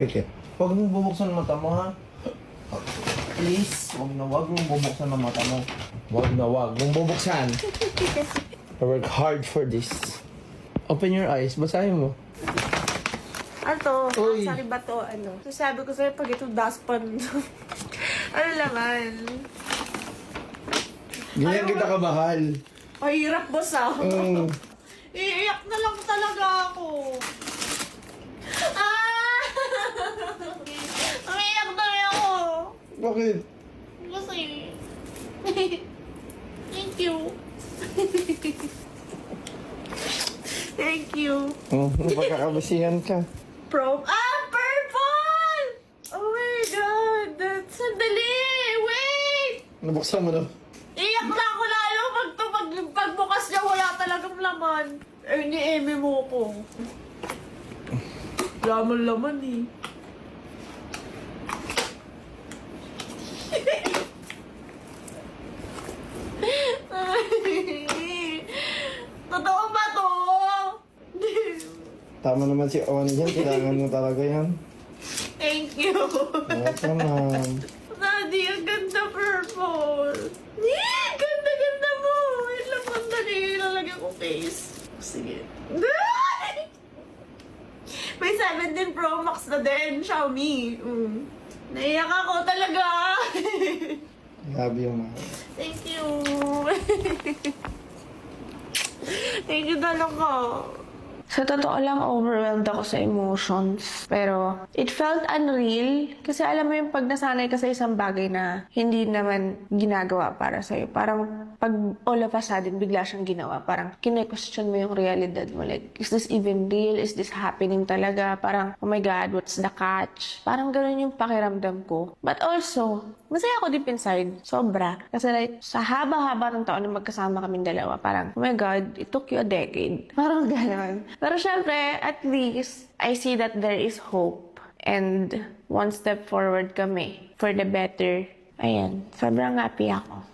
Pikit. Huwag mong bubuksan ang mata mo, ha? Please, huwag mong bubuksan ang mata mo. Huwag mong bubuksan. I work hard for this. Open your eyes, basahin mo. Ano? Uy. Sorry ba to? Ano? So, sabi ko sa'yo, pag ito daspan. Ano naman? Ganyan kita kamahal. Ay, hirap boss ah. Iiyak na lang talaga ako. Ah! Umiiyak na rin ako. Bakit? Kasi... Thank you. Thank you. Pagkakabasihan ka. Purple! Oh my God! Sandali! Wait! Nabuksan mo na. Iyak na ako lalo pagbukas niya wala talagang laman. Eh, ni-eme mo ko. Laman eh. Totoo ba to? Tama naman si On yan. Kailangan mo talaga yan. Thank you. Welcome, ma'am. Daddy, ang ganda purple. Ganda mo. Wait lang, sandali. Lalagyan ko face. Sige. May 17 Pro Max na din, Xiaomi. Naiyak ako talaga. Love you, ma'am. Thank you. Thank you talaga. Sa totoo lang, overwhelmed ako sa emotions. Pero, it felt unreal. Kasi alam mo yung pag nasanay ka sa isang bagay na hindi naman ginagawa para sa'yo. Parang pag all of a sudden, bigla siyang ginawa. Parang kine-question mo yung realidad mo. Like, is this even real? Is this happening talaga? Parang, oh my God, what's the catch? Parang ganun yung pakiramdam ko. But also, masaya ako deep inside. Sobra. Kasi like, sa haba-haba ng taon na magkasama kaming dalawa, parang, oh my God, it took you a decade. Parang gano'n. Pero syempre, at least, I see that there is hope. And one step forward kami for the better. Ayan, sobrang happy ako.